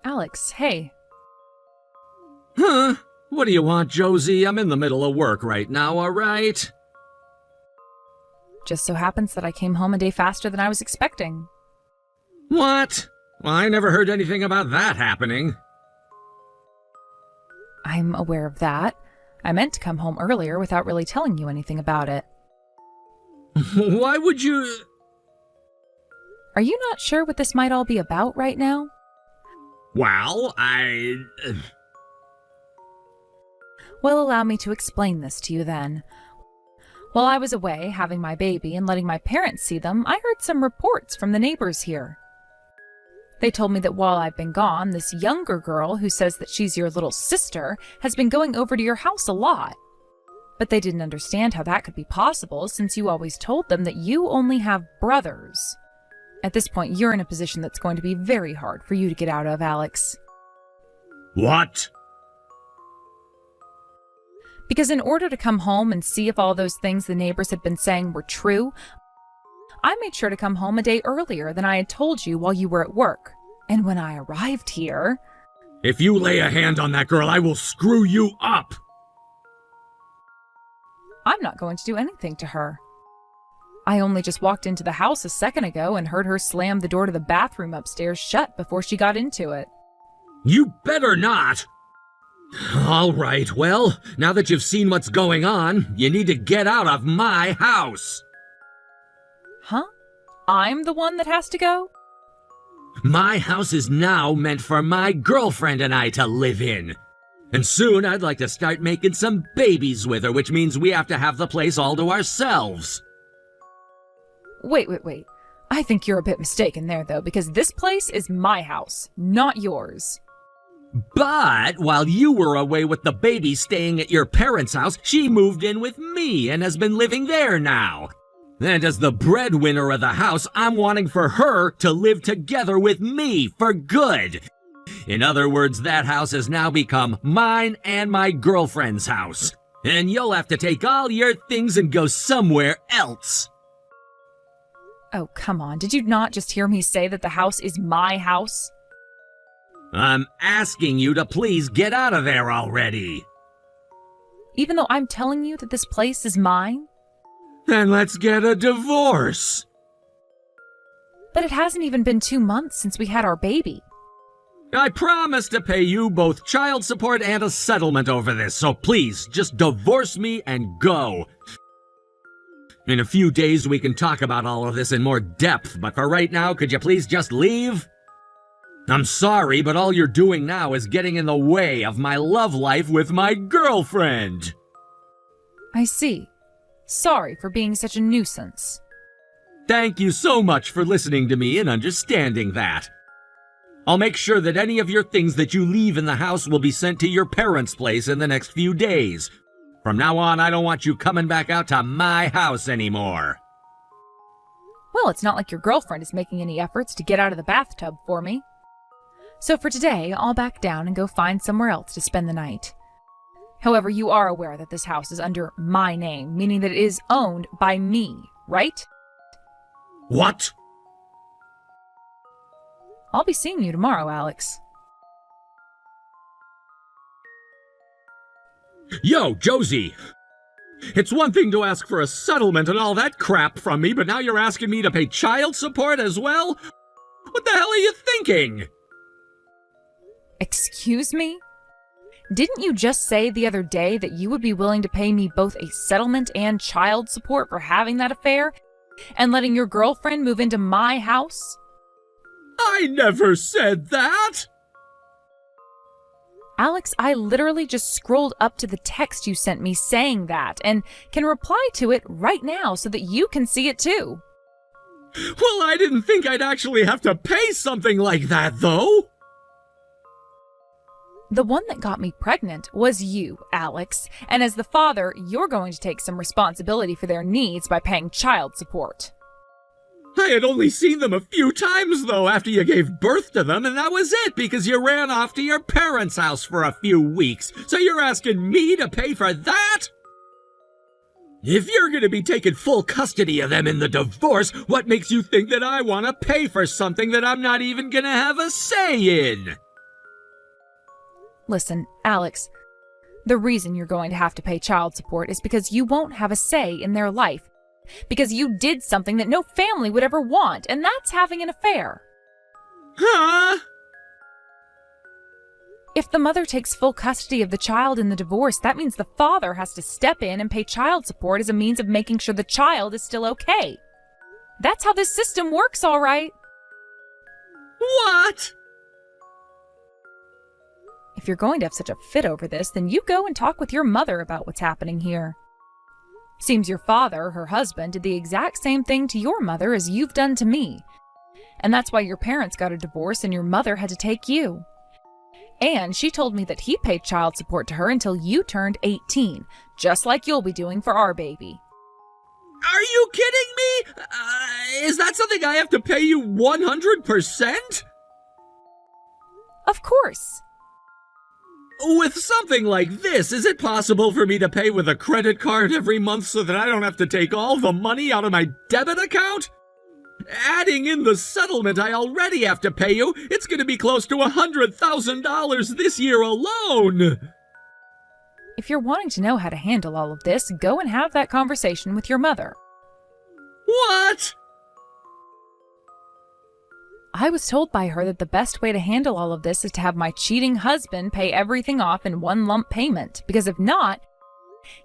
Alex, hey. Huh? What do you want, Josie? I'm in the middle of work right now, alright? Just so happens that I came home a day faster than I was expecting. What? Well, I never heard anything about that happening. I'm aware of that. I meant to come home earlier without really telling you anything about it. Why would you... Are you not sure what this might all be about right now? Well, Well, allow me to explain this to you then. While I was away having my baby and letting my parents see them, I heard some reports from the neighbors here. They told me that while I've been gone, this younger girl who says that she's your little sister has been going over to your house a lot. But they didn't understand how that could be possible since you always told them that you only have brothers. At this point, you're in a position that's going to be very hard for you to get out of, Alex. What? Because in order to come home and see if all those things the neighbors had been saying were true, I made sure to come home a day earlier than I had told you while you were at work. And when I arrived here... If you lay a hand on that girl, I will screw you up! I'm not going to do anything to her. I only just walked into the house a second ago and heard her slam the door to the bathroom upstairs shut before she got into it. You better not! All right, well, now that you've seen what's going on, you need to get out of my house! Huh? I'm the one that has to go? My house is now meant for my girlfriend and I to live in. And soon I'd like to start making some babies with her, which means we have to have the place all to ourselves. Wait. I think you're a bit mistaken there, though, because this place is my house, not yours. But while you were away with the baby staying at your parents' house, she moved in with me and has been living there now. And as the breadwinner of the house, I'm wanting for her to live together with me for good. In other words, that house has now become mine and my girlfriend's house. And you'll have to take all your things and go somewhere else. Oh, come on. Did you not just hear me say that the house is my house? I'm asking you to please get out of there already. Even though I'm telling you that this place is mine? Then let's get a divorce. But it hasn't even been 2 months since we had our baby. I promise to pay you both child support and a settlement over this, so please, just divorce me and go. In a few days we can talk about all of this in more depth, but for right now, could you please just leave? I'm sorry, but all you're doing now is getting in the way of my love life with my girlfriend. I see. Sorry for being such a nuisance. Thank you so much for listening to me and understanding that. I'll make sure that any of your things that you leave in the house will be sent to your parents' place in the next few days. From now on, I don't want you coming back out to my house anymore. Well, it's not like your girlfriend is making any efforts to get out of the bathtub for me. So for today, I'll back down and go find somewhere else to spend the night. However, you are aware that this house is under my name, meaning that it is owned by me, right? What? I'll be seeing you tomorrow, Alex. Yo, Josie! It's one thing to ask for a settlement and all that crap from me, but now you're asking me to pay child support as well? What the hell are you thinking? Excuse me? Didn't you just say the other day that you would be willing to pay me both a settlement and child support for having that affair and letting your girlfriend move into my house? I never said that! Alex, I literally just scrolled up to the text you sent me saying that and can reply to it right now so that you can see it too. Well, I didn't think I'd actually have to pay something like that, though. The one that got me pregnant was you, Alex, and as the father, you're going to take some responsibility for their needs by paying child support. I had only seen them a few times, though, after you gave birth to them, and that was it, because you ran off to your parents' house for a few weeks. So you're asking me to pay for that? If you're going to be taking full custody of them in the divorce, what makes you think that I want to pay for something that I'm not even going to have a say in? Listen, Alex, the reason you're going to have to pay child support is because you won't have a say in their life. Because you did something that no family would ever want, and that's having an affair. Huh? If the mother takes full custody of the child in the divorce, that means the father has to step in and pay child support as a means of making sure the child is still okay. That's how this system works, all right. What? If you're going to have such a fit over this, then you go and talk with your mother about what's happening here. Seems your father, her husband, did the exact same thing to your mother as you've done to me. And that's why your parents got a divorce and your mother had to take you. And she told me that he paid child support to her until you turned 18, just like you'll be doing for our baby. Are you kidding me? Is that something I have to pay you 100%? Of course. With something like this, is it possible for me to pay with a credit card every month so that I don't have to take all the money out of my debit account? Adding in the settlement I already have to pay you, it's going to be close to $100,000 this year alone. If you're wanting to know how to handle all of this, go and have that conversation with your mother. What? I was told by her that the best way to handle all of this is to have my cheating husband pay everything off in one lump payment, because if not,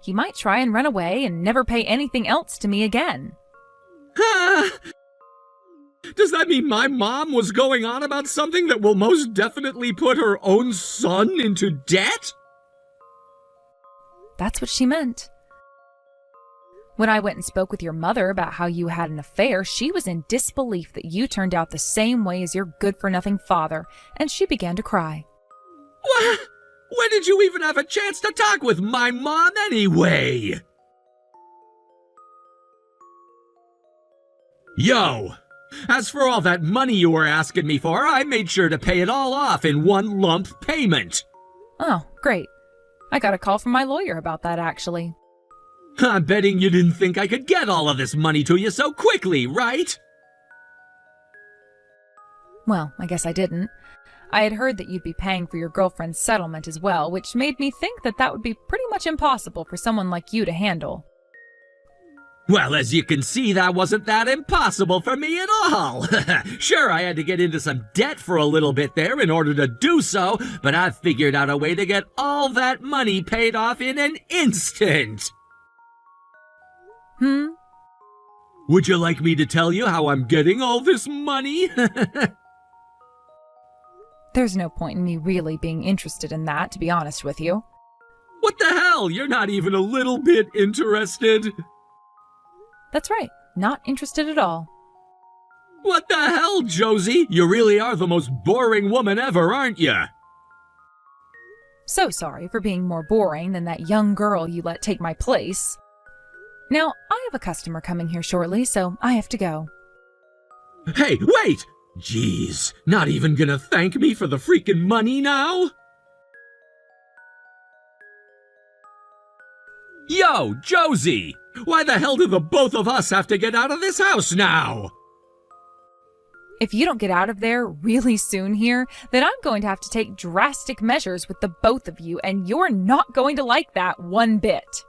he might try and run away and never pay anything else to me again. Does that mean my mom was going on about something that will most definitely put her own son into debt? That's what she meant. When I went and spoke with your mother about how you had an affair, she was in disbelief that you turned out the same way as your good-for-nothing father, and she began to cry. What? When did you even have a chance to talk with my mom anyway? Yo! As for all that money you were asking me for, I made sure to pay it all off in one lump payment. Oh, great. I got a call from my lawyer about that, actually. I'm betting you didn't think I could get all of this money to you so quickly, right? Well, I guess I didn't. I had heard that you'd be paying for your girlfriend's settlement as well, which made me think that that would be pretty much impossible for someone like you to handle. Well, as you can see, that wasn't that impossible for me at all. Sure, I had to get into some debt for a little bit there in order to do so, but I figured out a way to get all that money paid off in an instant. Would you like me to tell you how I'm getting all this money? There's no point in me really being interested in that, to be honest with you. What the hell? You're not even a little bit interested? That's right. Not interested at all. What the hell, Josie? You really are the most boring woman ever, aren't you? So sorry for being more boring than that young girl you let take my place. Now, I have a customer coming here shortly, so I have to go. Hey, wait! Jeez, not even gonna thank me for the freaking money now? Yo, Josie! Why the hell do the both of us have to get out of this house now? If you don't get out of there really soon here, then I'm going to have to take drastic measures with the both of you, and you're not going to like that one bit.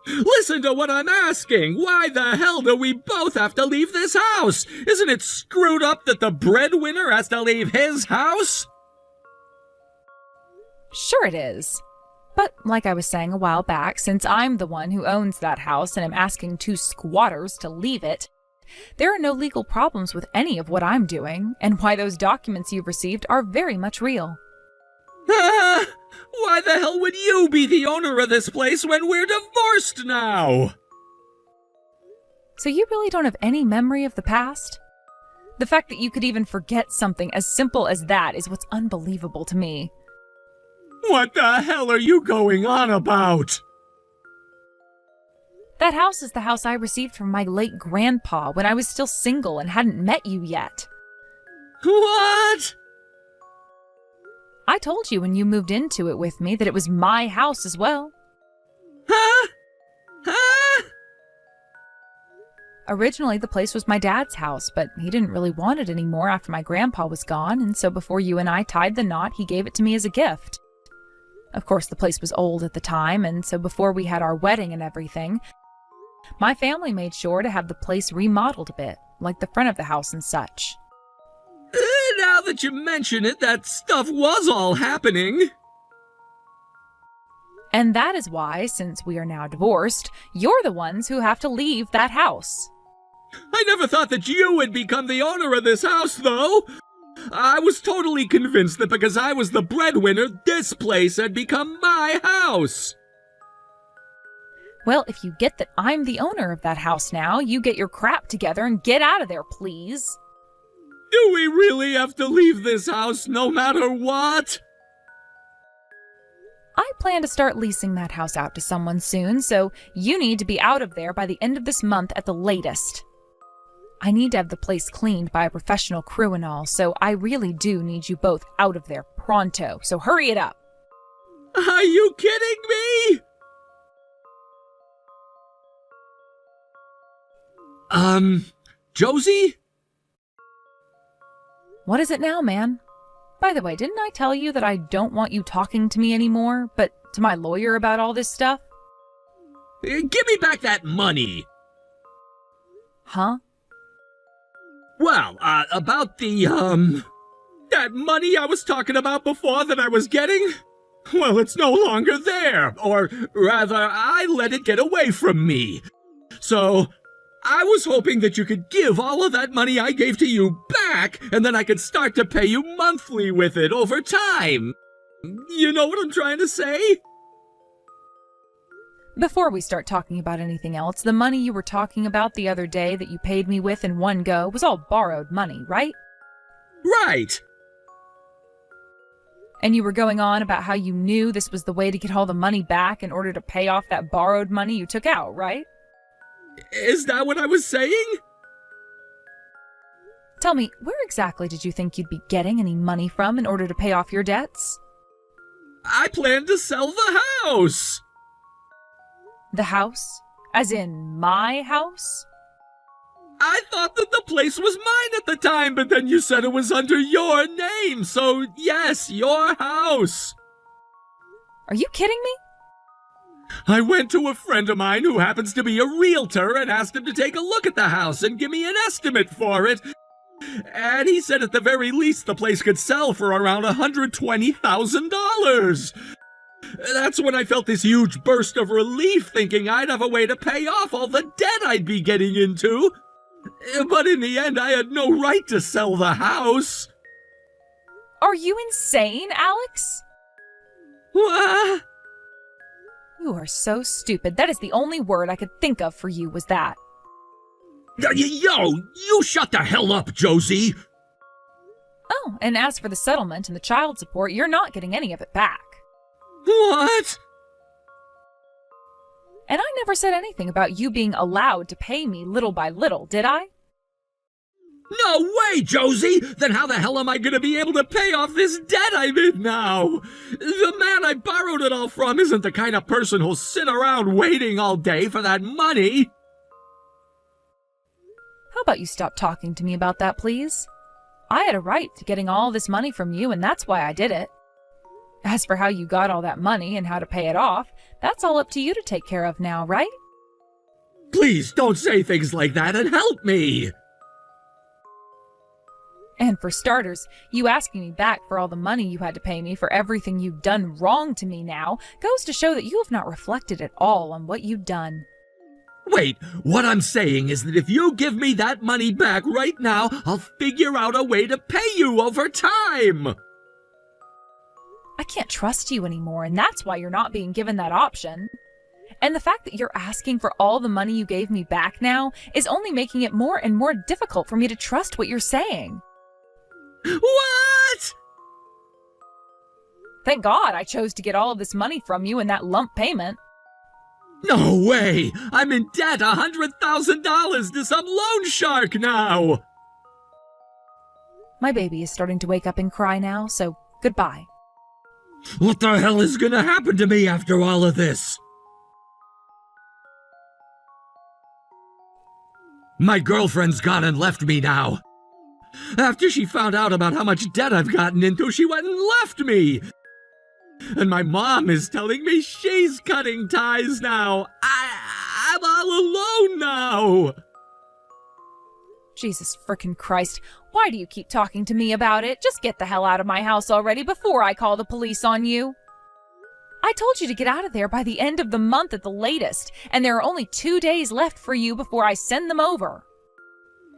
Listen to what I'm asking! Why the hell do we both have to leave this house? Isn't it screwed up that the breadwinner has to leave his house? Sure it is. But like I was saying a while back, since I'm the one who owns that house and am asking two squatters to leave it, there are no legal problems with any of what I'm doing, and why those documents you've received are very much real. Why the hell would you be the owner of this place when we're divorced now? So you really don't have any memory of the past? The fact that you could even forget something as simple as that is what's unbelievable to me. What the hell are you going on about? That house is the house I received from my late grandpa when I was still single and hadn't met you yet. What? I told you when you moved into it with me that it was my house as well. Huh? Huh? Originally, the place was my dad's house, but he didn't really want it anymore after my grandpa was gone, and so before you and I tied the knot, he gave it to me as a gift. Of course, the place was old at the time, and so before we had our wedding and everything, my family made sure to have the place remodeled a bit, like the front of the house and such. Now that you mention it, that stuff was all happening. And that is why, since we are now divorced, you're the ones who have to leave that house. I never thought that you would become the owner of this house, though. I was totally convinced that because I was the breadwinner, this place had become my house. Well, if you get that I'm the owner of that house now, you get your crap together and get out of there, please. Do we really have to leave this house no matter what? I plan to start leasing that house out to someone soon, so you need to be out of there by the end of this month at the latest. I need to have the place cleaned by a professional crew and all, so I really do need you both out of there pronto, so hurry it up. Are you kidding me? Josie? What is it now, man? By the way, didn't I tell you that I don't want you talking to me anymore, but to my lawyer about all this stuff? Give me back that money. Huh? Well, about that money I was talking about before that I was getting? Well, it's no longer there, or rather, I let it get away from me. So, I was hoping that you could give all of that money I gave to you back, and then I could start to pay you monthly with it over time. You know what I'm trying to say? Before we start talking about anything else, the money you were talking about the other day that you paid me with in one go was all borrowed money, right? Right. And you were going on about how you knew this was the way to get all the money back in order to pay off that borrowed money you took out, right? Is that what I was saying? Tell me, where exactly did you think you'd be getting any money from in order to pay off your debts? I plan to sell the house. The house? As in my house? I thought that the place was mine at the time, but then you said it was under your name, so yes, your house. Are you kidding me? I went to a friend of mine who happens to be a realtor and asked him to take a look at the house and give me an estimate for it. And he said at the very least the place could sell for around $120,000. That's when I felt this huge burst of relief, thinking I'd have a way to pay off all the debt I'd be getting into. But in the end, I had no right to sell the house. Are you insane, Alex? What? You are so stupid. That is the only word I could think of for you was that. Yo, you shut the hell up, Josie. Oh, and as for the settlement and the child support, you're not getting any of it back. What? And I never said anything about you being allowed to pay me little by little, did I? No way, Josie! Then how the hell am I gonna be able to pay off this debt I'm in now? The man I borrowed it all from isn't the kind of person who'll sit around waiting all day for that money. How about you stop talking to me about that, please? I had a right to getting all this money from you, and that's why I did it. As for how you got all that money and how to pay it off, that's all up to you to take care of now, right? Please don't say things like that and help me! And for starters, you asking me back for all the money you had to pay me for everything you've done wrong to me now goes to show that you have not reflected at all on what you've done. Wait, what I'm saying is that if you give me that money back right now, I'll figure out a way to pay you over time! I can't trust you anymore, and that's why you're not being given that option. And the fact that you're asking for all the money you gave me back now is only making it more and more difficult for me to trust what you're saying. What? Thank God I chose to get all of this money from you in that lump payment. No way! I'm in debt $100,000 to some loan shark now! My baby is starting to wake up and cry now, so goodbye. What the hell is gonna happen to me after all of this? My girlfriend's gone and left me now. After she found out about how much debt I've gotten into, she went and left me. And my mom is telling me she's cutting ties now. I'm all alone now. Jesus frickin' Christ, why do you keep talking to me about it? Just get the hell out of my house already before I call the police on you. I told you to get out of there by the end of the month at the latest, and there are only 2 days left for you before I send them over.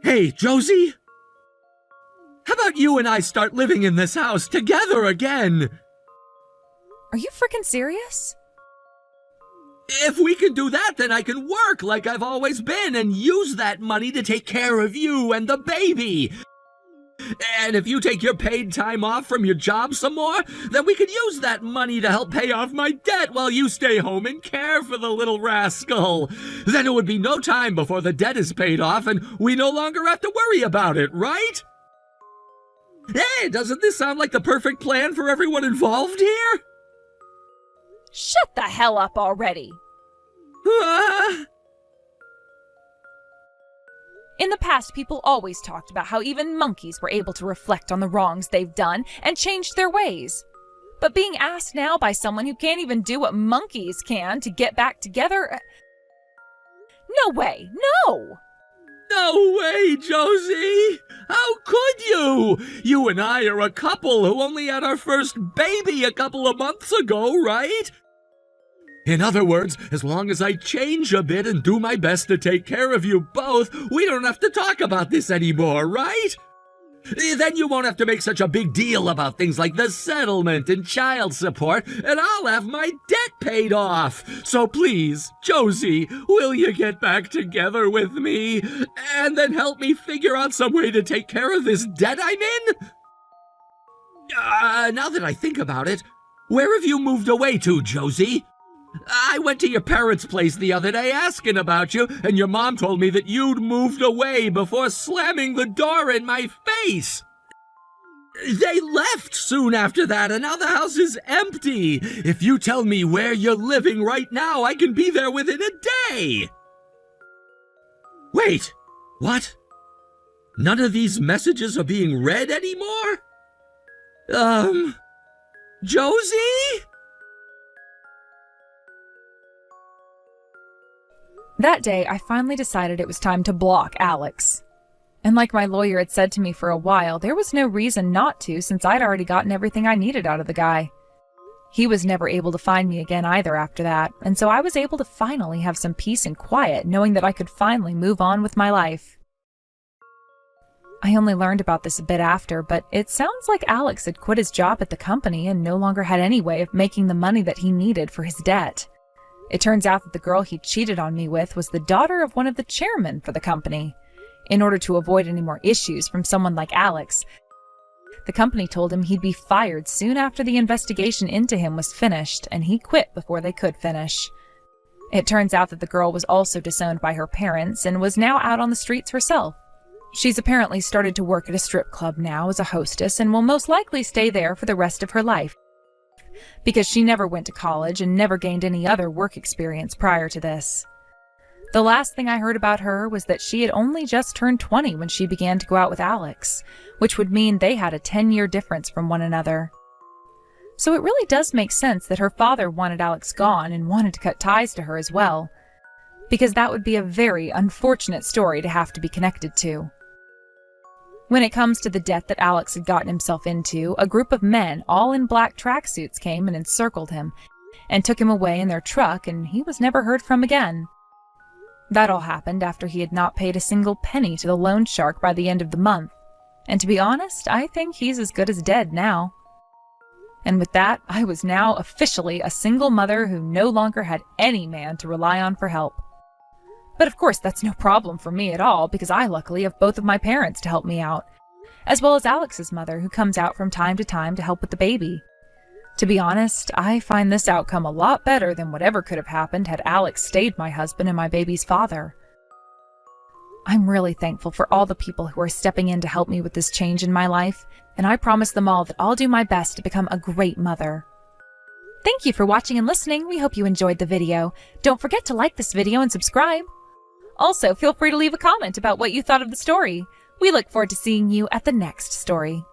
Hey, Josie? How about you and I start living in this house together again? Are you frickin' serious? If we can do that, then I can work like I've always been and use that money to take care of you and the baby. And if you take your paid time off from your job some more, then we can use that money to help pay off my debt while you stay home and care for the little rascal. Then it would be no time before the debt is paid off and we no longer have to worry about it, right? Hey, doesn't this sound like the perfect plan for everyone involved here? Shut the hell up already! In the past, people always talked about how even monkeys were able to reflect on the wrongs they've done and change their ways. But being asked now by someone who can't even do what monkeys can to get back together... No way, no! No way, Josie! How could you? You and I are a couple who only had our first baby a couple of months ago, right? In other words, as long as I change a bit and do my best to take care of you both, we don't have to talk about this anymore, right? Then you won't have to make such a big deal about things like the settlement and child support, and I'll have my debt paid off. So please, Josie, will you get back together with me and then help me figure out some way to take care of this debt I'm in? Now that I think about it, where have you moved away to, Josie? I went to your parents' place the other day asking about you, and your mom told me that you'd moved away before slamming the door in my face. They left soon after that, and now the house is empty. If you tell me where you're living right now, I can be there within a day. Wait, what? None of these messages are being read anymore? Josie? That day, I finally decided it was time to block Alex. And like my lawyer had said to me for a while, there was no reason not to since I'd already gotten everything I needed out of the guy. He was never able to find me again either after that, and so I was able to finally have some peace and quiet knowing that I could finally move on with my life. I only learned about this a bit after, but it sounds like Alex had quit his job at the company and no longer had any way of making the money that he needed for his debt. It turns out that the girl he cheated on me with was the daughter of one of the chairmen for the company. In order to avoid any more issues from someone like Alex, the company told him he'd be fired soon after the investigation into him was finished, and he quit before they could finish. It turns out that the girl was also disowned by her parents and was now out on the streets herself. She's apparently started to work at a strip club now as a hostess and will most likely stay there for the rest of her life, because she never went to college and never gained any other work experience prior to this. The last thing I heard about her was that she had only just turned 20 when she began to go out with Alex, which would mean they had a 10-year difference from one another. So it really does make sense that her father wanted Alex gone and wanted to cut ties to her as well, because that would be a very unfortunate story to have to be connected to. When it comes to the debt that Alex had gotten himself into, a group of men, all in black tracksuits, came and encircled him and took him away in their truck, and he was never heard from again. That all happened after he had not paid a single penny to the loan shark by the end of the month, and to be honest, I think he's as good as dead now. And with that, I was now officially a single mother who no longer had any man to rely on for help. But of course, that's no problem for me at all, because I luckily have both of my parents to help me out, as well as Alex's mother, who comes out from time to help with the baby. To be honest, I find this outcome a lot better than whatever could have happened had Alex stayed my husband and my baby's father. I'm really thankful for all the people who are stepping in to help me with this change in my life, and I promise them all that I'll do my best to become a great mother. Thank you for watching and listening. We hope you enjoyed the video. Don't forget to like this video and subscribe. Also, feel free to leave a comment about what you thought of the story. We look forward to seeing you at the next story.